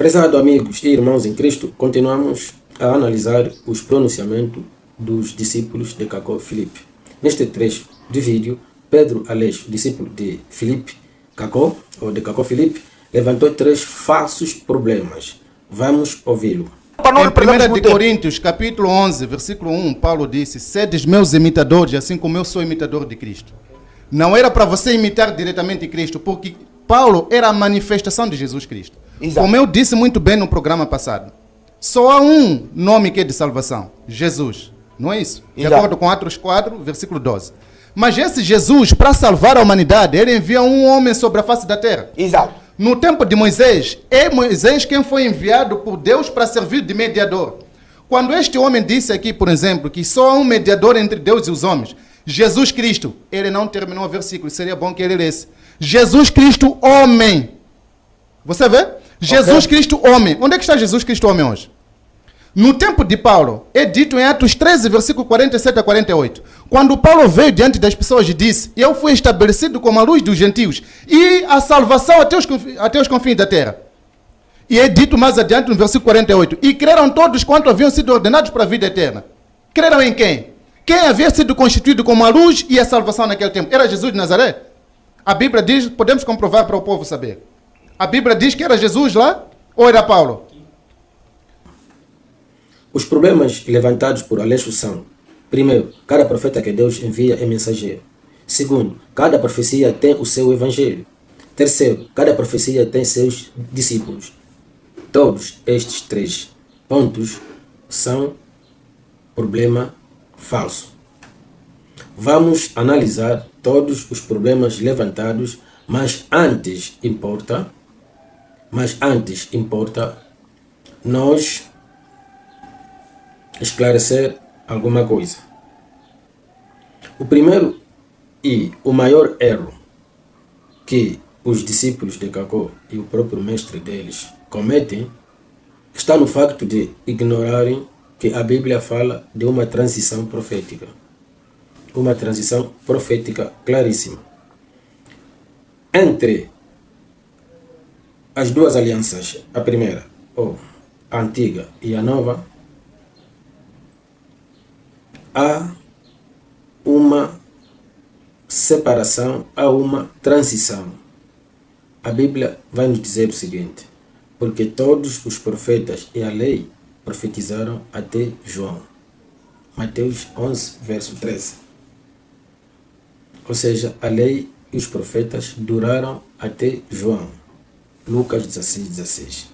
Prezado amigos e irmãos em Cristo, continuamos a analisar os pronunciamentos dos discípulos de Cacó Filipe. Neste trecho de vídeo, Pedro Aleixo, discípulo de Filipe Cacó, ou de Cacó Filipe, levantou 3 falsos problemas. Vamos ouvi-lo. Em 1 Coríntios, capítulo 11, versículo 1, Paulo disse: sedes meus imitadores, assim como eu sou imitador de Cristo. Não era para você imitar diretamente Cristo, porque Paulo era a manifestação de Jesus Cristo. Exato. Como eu disse muito bem no programa passado, só há um nome que é de salvação: Jesus. Não é isso? De acordo com Atos 4, versículo 12. Mas esse Jesus, para salvar a humanidade, ele envia um homem sobre a face da terra. Exato. No tempo de Moisés, é Moisés quem foi enviado por Deus para servir de mediador. Quando este homem disse aqui, por exemplo, que só há um mediador entre Deus e os homens, Jesus Cristo, ele não terminou o versículo, seria bom que ele lesse. Jesus Cristo, homem. Você vê? Jesus Cristo, homem. Onde é que está Jesus Cristo, homem, hoje? No tempo de Paulo, é dito em Atos 13, versículo 47 a 48. Quando Paulo veio diante das pessoas e disse: eu fui estabelecido como a luz dos gentios e a salvação até os confins da terra. E é dito mais adiante no versículo 48. E creram todos quanto haviam sido ordenados para a vida eterna. Creram em quem? Quem havia sido constituído como a luz e a salvação naquele tempo? Era Jesus de Nazaré? A Bíblia diz, podemos comprovar para o povo saber. A Bíblia diz que era Jesus lá ou era Paulo? Os problemas levantados por Aleixo são: primeiro, cada profeta que Deus envia é mensageiro. Segundo, cada profecia tem o seu evangelho. Terceiro, cada profecia tem seus discípulos. Todos estes 3 pontos são problema falso. Vamos analisar todos os problemas levantados, mas antes importa nós esclarecer alguma coisa. O primeiro e o maior erro que os discípulos de Cacó e o próprio mestre deles cometem está no facto de ignorarem que a Bíblia fala de uma transição profética. Uma transição profética claríssima. Entre as duas alianças, a primeira, ou a antiga e a nova, há uma separação, há uma transição. A Bíblia vai nos dizer o seguinte: porque todos os profetas e a lei profetizaram até João. Mateus 11, verso 13. Ou seja, a lei e os profetas duraram até João. Lucas 16, 16.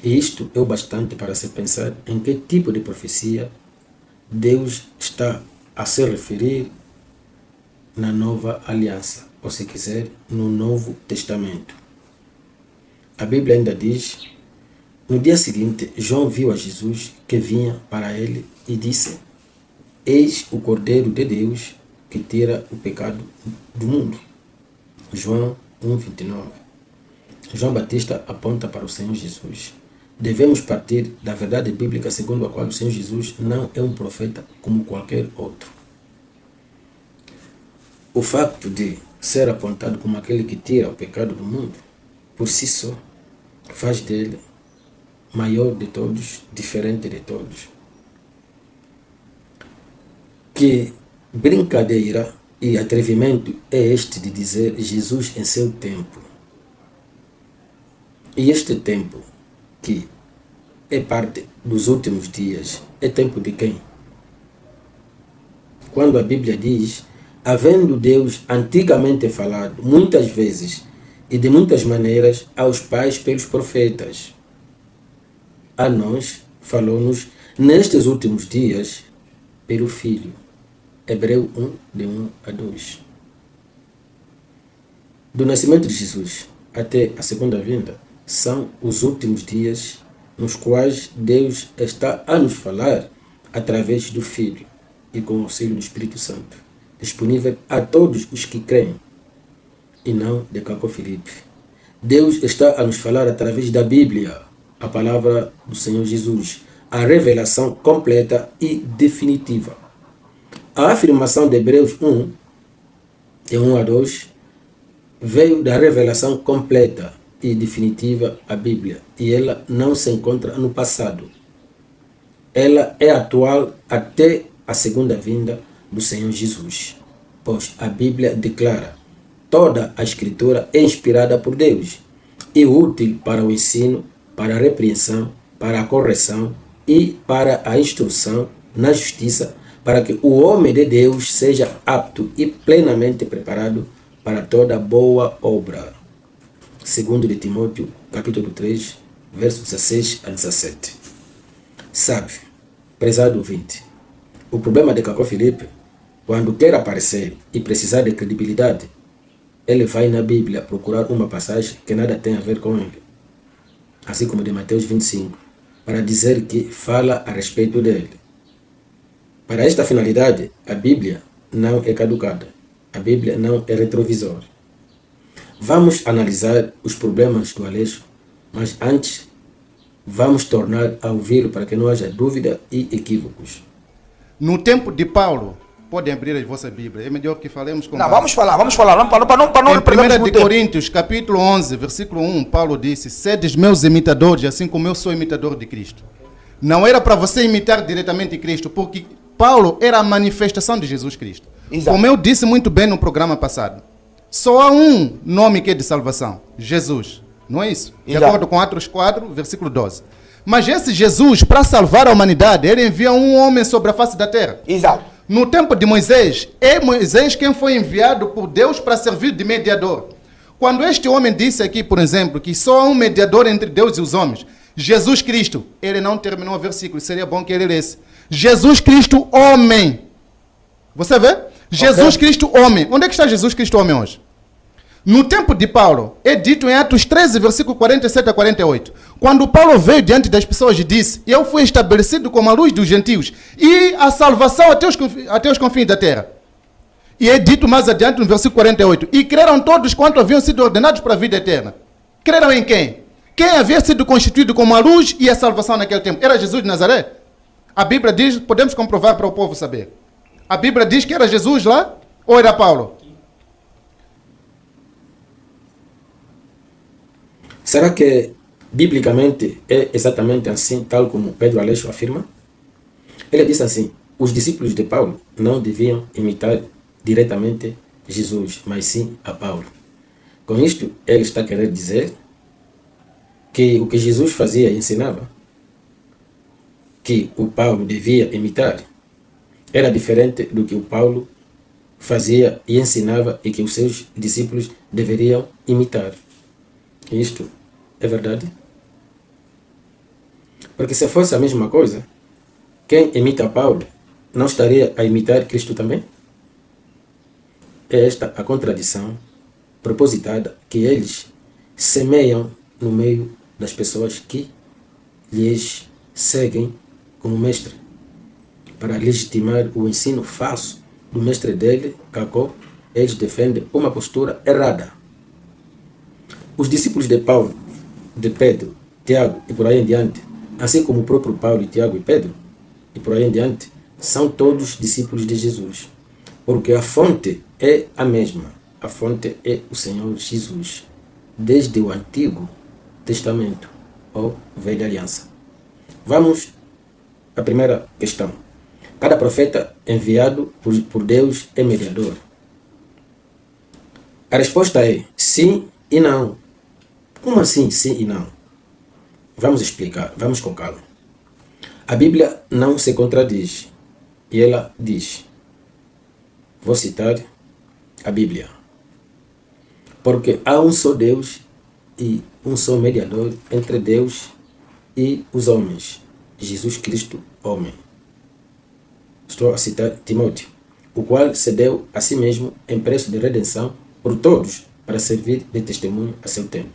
E isto é o bastante para se pensar em que tipo de profecia Deus está a se referir na nova aliança, ou se quiser, no Novo Testamento. A Bíblia ainda diz: no dia seguinte, João viu a Jesus que vinha para ele e disse: eis o Cordeiro de Deus que tira o pecado do mundo. João 1:29. João Batista aponta para o Senhor Jesus. Devemos partir da verdade bíblica segundo a qual o Senhor Jesus não é um profeta como qualquer outro. O facto de ser apontado como aquele que tira o pecado do mundo, por si só, faz dele maior de todos, diferente de todos. Que brincadeira e atrevimento é este de dizer Jesus em seu tempo? E este tempo, que é parte dos últimos dias, é tempo de quem? Quando a Bíblia diz: havendo Deus antigamente falado, muitas vezes e de muitas maneiras, aos pais pelos profetas, a nós falou-nos nestes últimos dias pelo Filho. Hebreu 1, de 1 a 2. Do nascimento de Jesus até a segunda vinda, são os últimos dias nos quais Deus está a nos falar através do Filho e com o auxílio do Espírito Santo, disponível a todos os que creem, e não de Cacó Filipe. Deus está a nos falar através da Bíblia, a palavra do Senhor Jesus, a revelação completa e definitiva. A afirmação de Hebreus 1, de 1 a 2, veio da revelação completa e definitiva a Bíblia, e ela não se encontra no passado. Ela é atual até a segunda vinda do Senhor Jesus, pois a Bíblia declara: toda a Escritura é inspirada por Deus e útil para o ensino, para a repreensão, para a correção e para a instrução na justiça, para que o homem de Deus seja apto e plenamente preparado para toda boa obra. 2 de Timóteo, capítulo 3, versos 16 a 17. Sabe, prezado ouvinte, o problema de Cacó Filipe, quando quer aparecer e precisar de credibilidade, ele vai na Bíblia procurar uma passagem que nada tem a ver com ele, assim como de Mateus 25, para dizer que fala a respeito dele. Para esta finalidade, a Bíblia não é caducada, a Bíblia não é retrovisor. Vamos analisar os problemas do Aleixo, mas antes vamos tornar a ouvi-lo para que não haja dúvida e equívocos. No tempo de Paulo, podem abrir as vossas Bíblias, é melhor que falemos com Não, Paulo. vamos falar, para não Em perdermos 1 muito de tempo. Coríntios, capítulo 11, versículo 1, Paulo disse: sedes meus imitadores, assim como eu sou imitador de Cristo. Não era para você imitar diretamente Cristo, porque Paulo era a manifestação de Jesus Cristo. Exato. Como eu disse muito bem no programa passado, só há um nome que é de salvação: Jesus. Não é isso? De Exato. acordo com Atos 4, versículo 12. Mas esse Jesus, para salvar a humanidade, ele envia um homem sobre a face da terra. Exato. No tempo de Moisés, é Moisés quem foi enviado por Deus para servir de mediador. Quando este homem disse aqui, por exemplo, que só há um mediador entre Deus e os homens, Jesus Cristo, ele não terminou o versículo, seria bom que ele lesse. Jesus Cristo, homem. Você vê? Jesus Cristo, homem. Onde é que está Jesus Cristo, homem, hoje? No tempo de Paulo, é dito em Atos 13, versículo 47 a 48. Quando Paulo veio diante das pessoas e disse: eu fui estabelecido como a luz dos gentios e a salvação até os confins da terra. E é dito mais adiante no versículo 48. E creram todos quanto haviam sido ordenados para a vida eterna. Creram em quem? Quem havia sido constituído como a luz e a salvação naquele tempo? Era Jesus de Nazaré? A Bíblia diz, podemos comprovar para o povo saber. A Bíblia diz que era Jesus lá ou era Paulo? Será que, biblicamente, é exatamente assim, tal como Pedro Aleixo afirma? Ele diz assim: os discípulos de Paulo não deviam imitar diretamente Jesus, mas sim a Paulo. Com isto, ele está querendo dizer que o que Jesus fazia e ensinava, que o Paulo devia imitar, era diferente do que o Paulo fazia e ensinava e que os seus discípulos deveriam imitar. Isto é verdade? Porque se fosse a mesma coisa, quem imita Paulo não estaria a imitar Cristo também? É esta a contradição propositada que eles semeiam no meio das pessoas que lhes seguem como mestre, para legitimar o ensino falso do mestre dele, Cacó. Eles defendem uma postura errada. Os discípulos de Paulo, de Pedro, Tiago e por aí em diante, assim como o próprio Paulo, Tiago e Pedro, e por aí em diante, são todos discípulos de Jesus, porque a fonte é a mesma. A fonte é o Senhor Jesus, desde o Antigo Testamento, ou Velha Aliança. Vamos à primeira questão. Cada profeta enviado por Deus é mediador. A resposta é sim e não. Como assim sim e não? Vamos explicar, vamos com calma. A Bíblia não se contradiz. E ela diz, vou citar a Bíblia: porque há um só Deus e um só mediador entre Deus e os homens, Jesus Cristo, homem. Estou a citar Timóteo, o qual se deu a si mesmo em preço de redenção por todos, para servir de testemunho a seu tempo.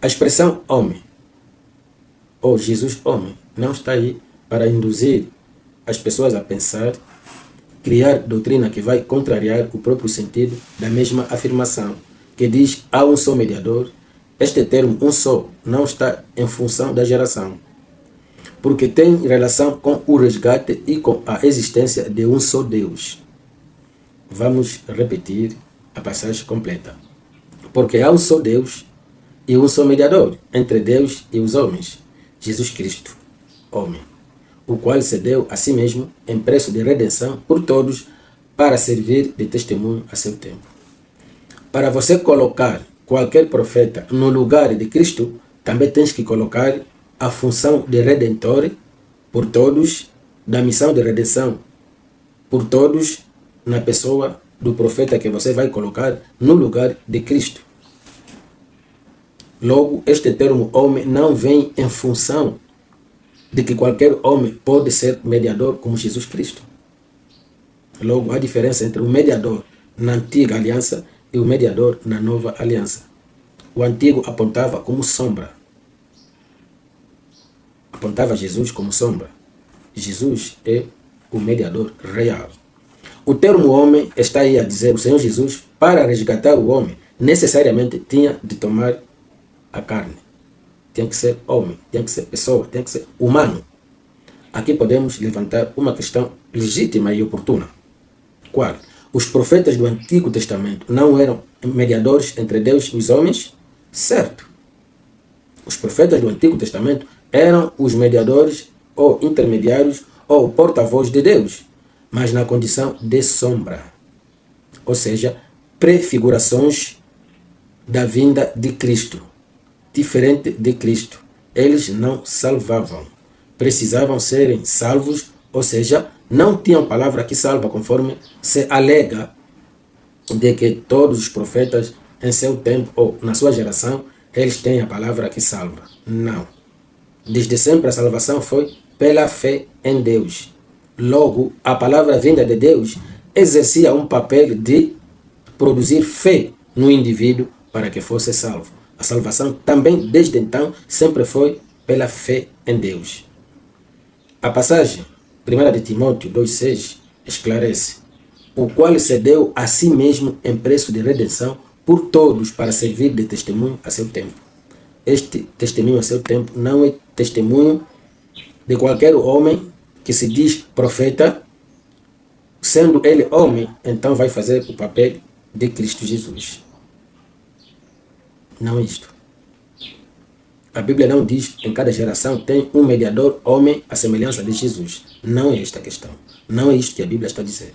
A expressão homem, ou Jesus homem, não está aí para induzir as pessoas a pensar, criar doutrina que vai contrariar o próprio sentido da mesma afirmação, que diz há um só mediador. Este termo um só não está em função da geração, porque tem relação com o resgate e com a existência de um só Deus. Vamos repetir a passagem completa. Porque há um só Deus e um só mediador entre Deus e os homens, Jesus Cristo, homem, o qual se deu a si mesmo em preço de redenção por todos para servir de testemunho a seu tempo. Para você colocar qualquer profeta no lugar de Cristo, também tens que colocar a função de redentor por todos, da missão de redenção por todos, na pessoa do profeta que você vai colocar no lugar de Cristo. Logo, este termo homem não vem em função de que qualquer homem pode ser mediador como Jesus Cristo. Logo, há diferença entre o mediador na antiga aliança e o mediador na nova aliança. O antigo apontava como sombra. Apontava Jesus como sombra. Jesus é o mediador real. O termo homem está aí a dizer o Senhor Jesus, para resgatar o homem, necessariamente tinha de tomar a carne. Tem que ser homem, tem que ser pessoa, tem que ser humano. Aqui podemos levantar uma questão legítima e oportuna. Qual? Os profetas do Antigo Testamento não eram mediadores entre Deus e os homens? Certo. Os profetas do Antigo Testamento eram os mediadores ou intermediários ou porta-voz de Deus, mas na condição de sombra. Ou seja, prefigurações da vinda de Cristo. Diferente de Cristo, eles não salvavam. Precisavam serem salvos, ou seja, não tinham palavra que salva, conforme se alega de que todos os profetas em seu tempo ou na sua geração, eles têm a palavra que salva. Não. Desde sempre a salvação foi pela fé em Deus. Logo, a palavra vinda de Deus exercia um papel de produzir fé no indivíduo para que fosse salvo. A salvação também, desde então, sempre foi pela fé em Deus. A passagem 1 de Timóteo 2,6 esclarece: o qual se deu a si mesmo em preço de redenção por todos para servir de testemunho a seu tempo. Este testemunho a seu tempo não é testemunho de qualquer homem que se diz profeta. Sendo ele homem, então vai fazer o papel de Cristo Jesus. Não é isto. A Bíblia não diz que em cada geração tem um mediador homem à semelhança de Jesus. Não é esta a questão. Não é isto que a Bíblia está a dizer.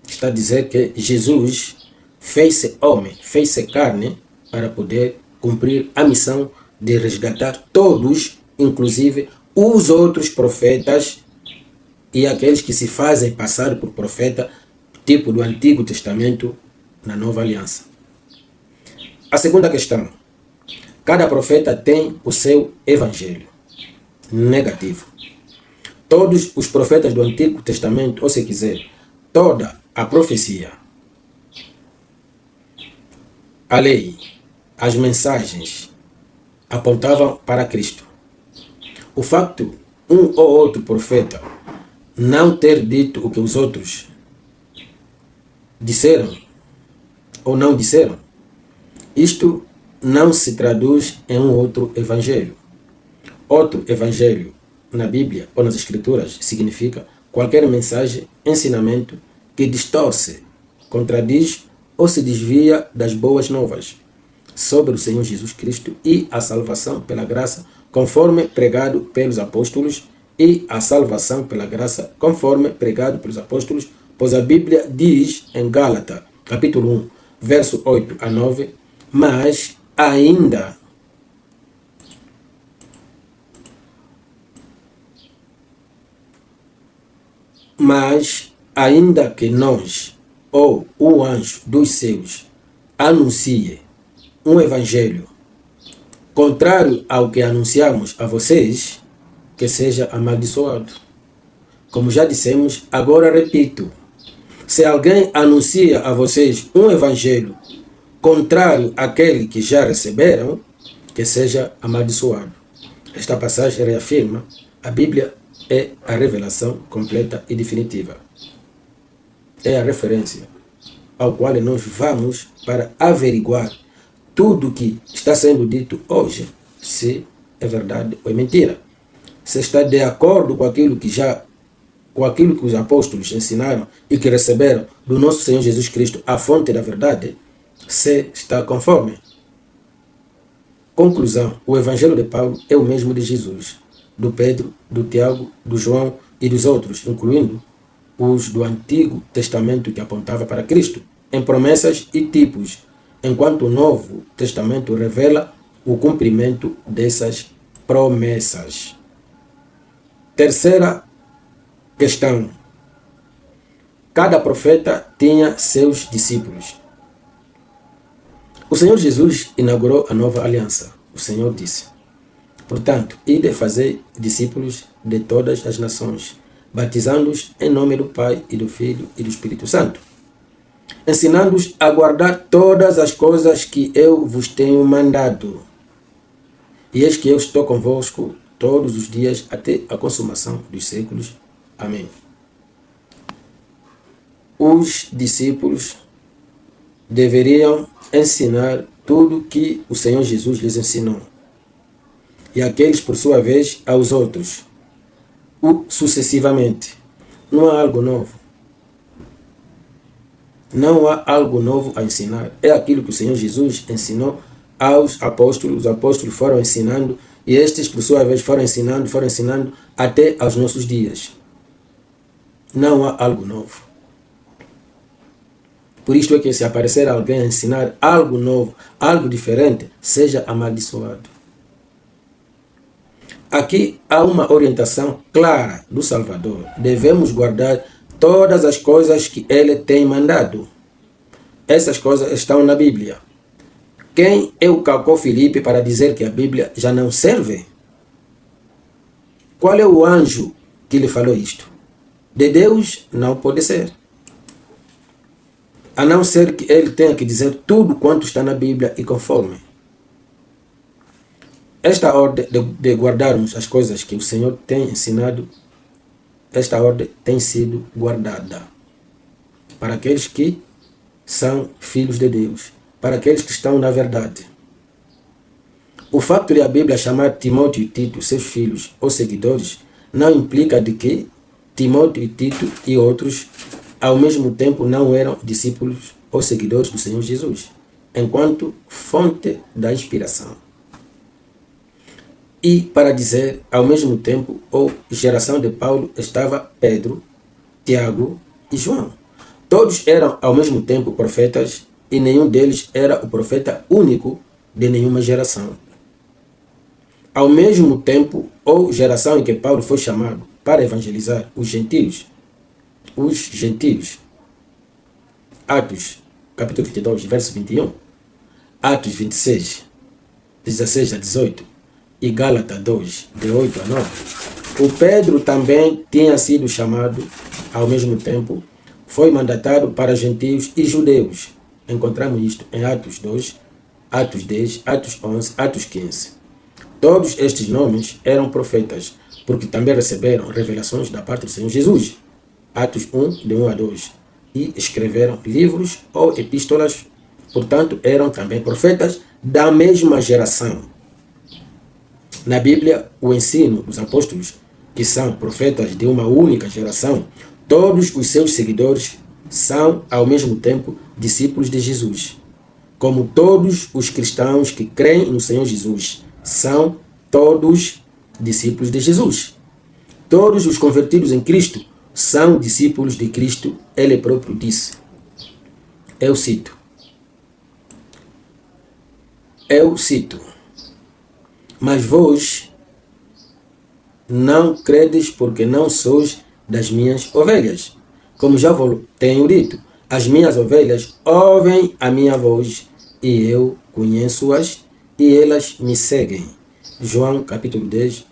Está a dizer que Jesus fez-se homem, fez-se carne para poder cumprir a missão de resgatar todos, inclusive os outros profetas e aqueles que se fazem passar por profeta, tipo do Antigo Testamento, na Nova Aliança. A segunda questão: cada profeta tem o seu evangelho. Negativo. Todos os profetas do Antigo Testamento, ou se quiser, toda a profecia, a lei, as mensagens apontavam para Cristo. O facto um ou outro profeta não ter dito o que os outros disseram ou não disseram, isto não se traduz em um outro evangelho. Outro evangelho na Bíblia ou nas Escrituras significa qualquer mensagem, ensinamento que distorce, contradiz ou se desvia das boas novas sobre o Senhor Jesus Cristo e a salvação pela graça, conforme pregado pelos apóstolos, e a salvação pela graça, conforme pregado pelos apóstolos, pois a Bíblia diz em Gálatas, capítulo 1, verso 8 a 9, mas ainda que nós, ou o anjo dos céus, anuncie um evangelho contrário ao que anunciamos a vocês, que seja amaldiçoado. Como já dissemos, agora repito: se alguém anuncia a vocês um evangelho contrário àquele que já receberam, que seja amaldiçoado. Esta passagem reafirma: a Bíblia é a revelação completa e definitiva. É a referência ao qual nós vamos para averiguar tudo o que está sendo dito hoje, se é verdade ou é mentira. Se está de acordo com aquilo que os apóstolos ensinaram e que receberam do nosso Senhor Jesus Cristo, a fonte da verdade, se está conforme. Conclusão: o Evangelho de Paulo é o mesmo de Jesus, do Pedro, do Tiago, do João e dos outros, incluindo os do Antigo Testamento que apontava para Cristo, em promessas e tipos, enquanto o Novo Testamento revela o cumprimento dessas promessas. Terceira questão: cada profeta tinha seus discípulos. O Senhor Jesus inaugurou a nova aliança. O Senhor disse: portanto, ide fazer discípulos de todas as nações, batizando-os em nome do Pai e do Filho e do Espírito Santo, ensinando-os a guardar todas as coisas que eu vos tenho mandado. E eis que eu estou convosco todos os dias até a consumação dos séculos. Amém. Os discípulos deveriam ensinar tudo que o Senhor Jesus lhes ensinou, e aqueles, por sua vez, aos outros, sucessivamente. Não há algo novo. Não há algo novo a ensinar. É aquilo que o Senhor Jesus ensinou aos apóstolos. Os apóstolos foram ensinando, e estes, por sua vez, foram ensinando até aos nossos dias. Não há algo novo. Por isto é que se aparecer alguém a ensinar algo novo, algo diferente, seja amaldiçoado. Aqui há uma orientação clara do Salvador. Devemos guardar todas as coisas que ele tem mandado. Essas coisas estão na Bíblia. Quem é o Cacó Filipe para dizer que a Bíblia já não serve? Qual é o anjo que lhe falou isto? De Deus não pode ser. A não ser que ele tenha que dizer tudo quanto está na Bíblia e conforme. Esta ordem de guardarmos as coisas que o Senhor tem ensinado, esta ordem tem sido guardada para aqueles que são filhos de Deus, para aqueles que estão na verdade. O facto de a Bíblia chamar Timóteo e Tito seus filhos ou seguidores não implica de que Timóteo e Tito e outros ao mesmo tempo não eram discípulos ou seguidores do Senhor Jesus, enquanto fonte da inspiração. E para dizer, ao mesmo tempo, ou geração de Paulo, estava Pedro, Tiago e João. Todos eram ao mesmo tempo profetas e nenhum deles era o profeta único de nenhuma geração. Ao mesmo tempo, ou geração em que Paulo foi chamado para evangelizar os gentios. Atos, capítulo 22, verso 21. Atos 26, 16 a 18. E Gálatas 2, de 8 a 9. O Pedro também tinha sido chamado ao mesmo tempo, foi mandatado para gentios e judeus. Encontramos isto em Atos 2, Atos 10, Atos 11, Atos 15. Todos estes nomes eram profetas, porque também receberam revelações da parte do Senhor Jesus. Atos 1, de 1 a 2. E escreveram livros ou epístolas, portanto, eram também profetas da mesma geração. Na Bíblia, o ensino dos apóstolos, que são profetas de uma única geração, todos os seus seguidores são, ao mesmo tempo, discípulos de Jesus. Como todos os cristãos que creem no Senhor Jesus são todos discípulos de Jesus. Todos os convertidos em Cristo são discípulos de Cristo, ele próprio disse. Eu cito. Mas vós não credes porque não sois das minhas ovelhas. Como já vos tenho dito, as minhas ovelhas ouvem a minha voz e eu conheço-as e elas me seguem. João capítulo 10,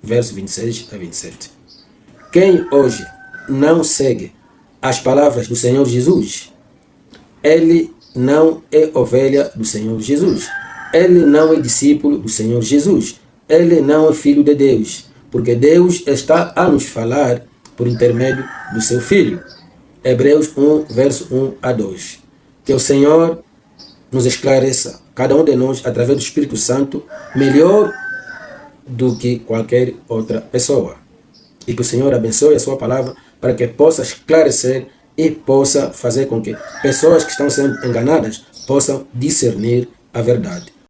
verso 26 a 27. Quem hoje não segue as palavras do Senhor Jesus, ele não é ovelha do Senhor Jesus. Ele não é discípulo do Senhor Jesus. Ele não é filho de Deus, porque Deus está a nos falar por intermédio do seu Filho. Hebreus 1, verso 1 a 2. Que o Senhor nos esclareça, cada um de nós, através do Espírito Santo, melhor do que qualquer outra pessoa. E que o Senhor abençoe a sua palavra para que possa esclarecer e possa fazer com que pessoas que estão sendo enganadas possam discernir a verdade.